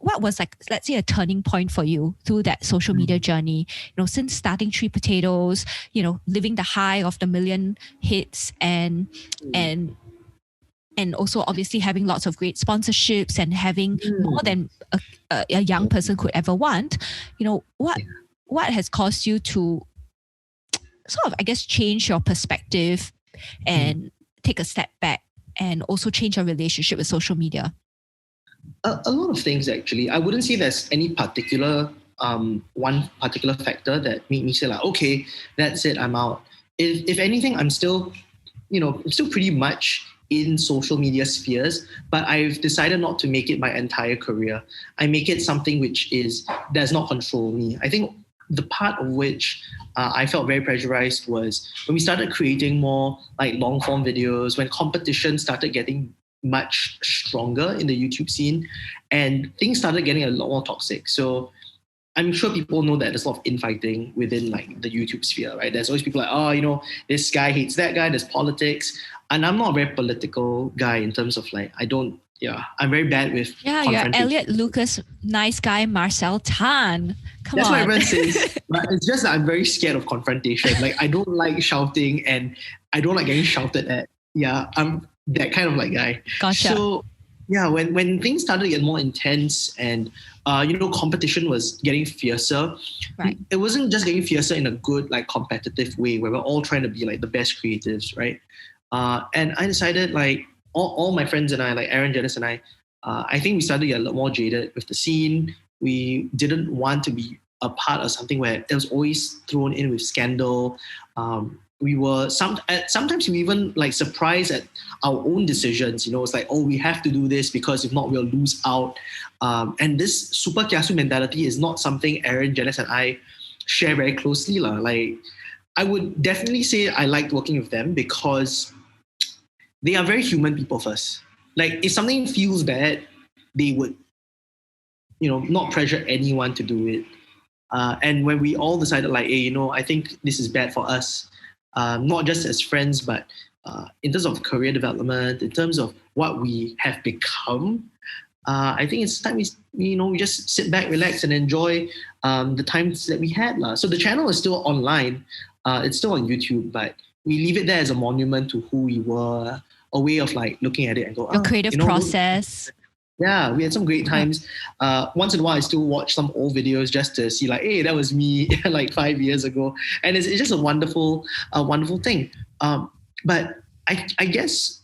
what was like, let's say, a turning point for you through that social media journey? Since starting TreePotatoes, living the high of the million hits and also obviously having lots of great sponsorships and having more than a young person could ever want. What has caused you to sort of, I guess, change your perspective and take a step back and also change your relationship with social media? A lot of things, actually. I wouldn't say there's any particular one particular factor that made me say like, okay, that's it, I'm out. If anything, I'm still pretty much in social media spheres, but I've decided not to make it my entire career. I make it something which does not control me. I think the part of which I felt very pressurized was when we started creating more like long form videos, when competition started getting much stronger in the YouTube scene and things started getting a lot more toxic. So I'm sure people know that there's a lot of infighting within like the YouTube sphere, right? There's always people like, this guy hates that guy, there's politics. And I'm not a very political guy in terms of like, I'm very bad with confrontation. You're Elliot Lucas, nice guy, Marcell Tan. Come That's on. what everyone says. But it's just that I'm very scared of confrontation. Like, I don't like shouting and I don't like getting shouted at. Yeah, I'm that kind of like guy. Gotcha. So, when things started to get more intense and, competition was getting fiercer, right. It wasn't just getting fiercer in a good, like, competitive way where we're all trying to be like the best creatives, right? And I decided like all my friends and I, like Aaron, Janice and I think we started to get a lot more jaded with the scene. We didn't want to be a part of something where it was always thrown in with scandal. We were sometimes we even like surprised at our own decisions. It's like, oh, we have to do this because if not, we'll lose out. And this super kiasu mentality is not something Aaron, Janice and I share very closely. Like, I would definitely say I liked working with them because they are very human people first. Like, if something feels bad, they would, not pressure anyone to do it. And when we all decided like, hey, I think this is bad for us, not just as friends, but in terms of career development, in terms of what we have become, I think it's time we just sit back, relax, and enjoy the times that we had. So the channel is still online. It's still on YouTube, but we leave it there as a monument to who we were, a way of like looking at it and go, your creative process. Yeah, we had some great times. Once in a while, I still watch some old videos just to see like, hey, that was me like 5 years ago. And it's just a wonderful thing. But I guess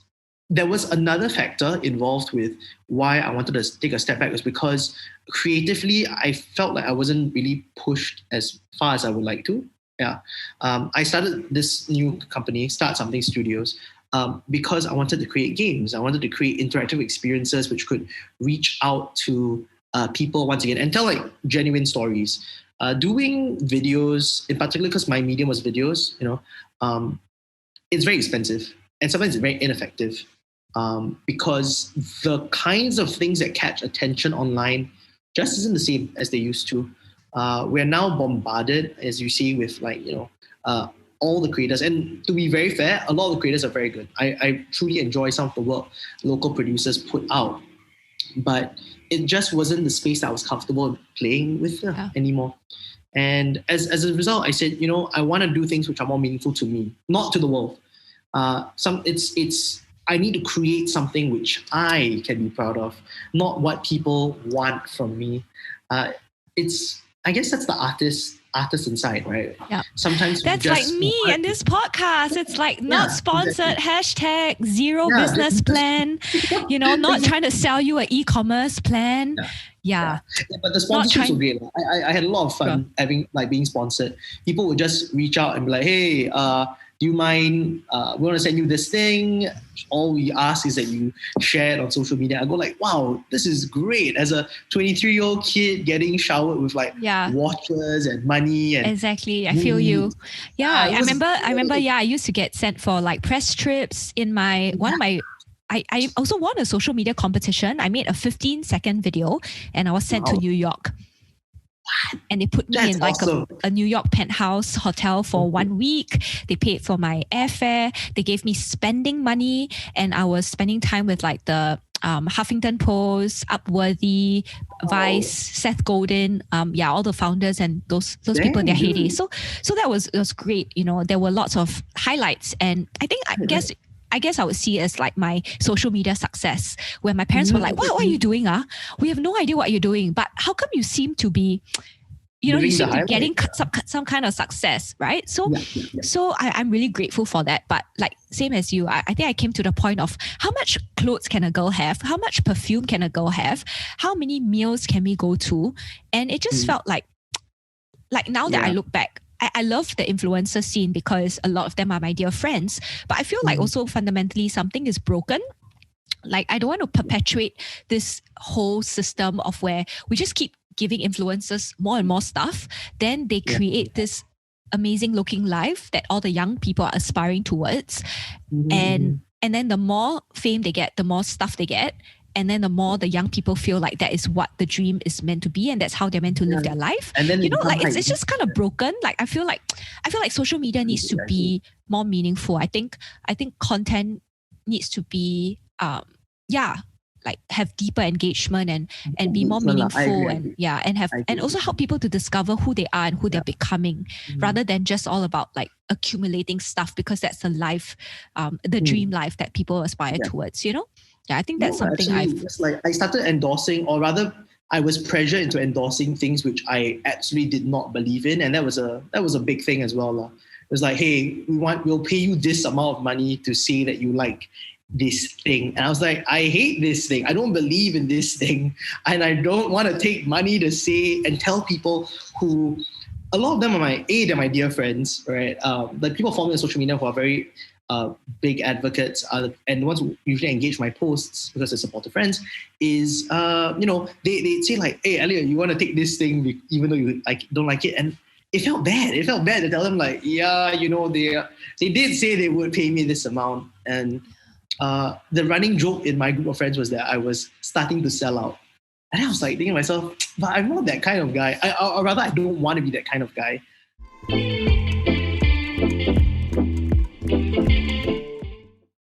there was another factor involved with why I wanted to take a step back was because creatively, I felt like I wasn't really pushed as far as I would like to. Yeah. I started this new company, Start Something Studios, because I wanted to create games. I wanted to create interactive experiences which could reach out to people once again and tell like genuine stories. Doing videos, in particular, because my medium was videos, it's very expensive and sometimes it's very ineffective because the kinds of things that catch attention online just isn't the same as they used to. We're now bombarded, as you see, with like, all the creators. And to be very fair, a lot of the creators are very good. I truly enjoy some of the work local producers put out. But it just wasn't the space that I was comfortable playing with anymore. And as a result, I said, I want to do things which are more meaningful to me, not to the world. I need to create something which I can be proud of, not what people want from me. I guess that's the artist inside, right? Yeah. Sometimes that's like me and this podcast. It's like not sponsored, hashtag zero business plan, not trying to sell you an e-commerce plan. Yeah. But the sponsorships were great. I had a lot of fun having like being sponsored. People would just reach out and be like, hey, do you mind, we want to send you this thing. All we ask is that you share it on social media. I go like, wow, this is great. As a 23-year-old kid getting showered with like watches and money. And exactly. I feel you. Yeah. I remember, I used to get sent for like press trips in I also won a social media competition. I made a 15-second video and I was sent to New York. And they put me in like a New York penthouse hotel for 1 week. They paid for my airfare. They gave me spending money, and I was spending time with like the Huffington Post, Upworthy, Vice, Seth Godin, all the founders and those people in their heyday. So that was great. You know, there were lots of highlights, and I guess I would see it as like my social media success, where my parents were like, what are you doing? We have no idea what you're doing, but how come you seem to be, you seem to be getting some kind of success, right? So I'm really grateful for that. But like, same as you, I think I came to the point of how much clothes can a girl have? How much perfume can a girl have? How many meals can we go to? And it just felt like now that I look back, I love the influencer scene because a lot of them are my dear friends. But I feel like also fundamentally something is broken. Like, I don't want to perpetuate this whole system of where we just keep giving influencers more and more stuff. Then they create this amazing looking life that all the young people are aspiring towards. And then the more fame they get, the more stuff they get. And then the more the young people feel like that is what the dream is meant to be, and that's how they're meant to live their life. And then it's just kind of broken. Like I feel like social media needs to be more meaningful. I think content needs to be like have deeper engagement and be more meaningful and also help people to discover who they are and who they're becoming, rather than just all about like accumulating stuff, because that's the life, the dream life that people aspire towards, I think that's something I started endorsing, or rather I was pressured into endorsing things which I actually did not believe in, and that was a big thing as well. It was like, hey, we'll pay you this amount of money to say that you like this thing. And I was like, I hate this thing. I don't believe in this thing. And I don't want to take money to say and tell people who, a lot of them are they're my dear friends, right? Like people follow me on social media who are very big advocates, and the ones who usually engage my posts because they're supportive friends is, they say like, hey, Elliot, you want to take this thing even though you don't like it? And it felt bad. It felt bad to tell them like, they did say they would pay me this amount. And the running joke in my group of friends was that I was starting to sell out. And I was like thinking to myself, but I'm not that kind of guy. Or rather, I don't want to be that kind of guy.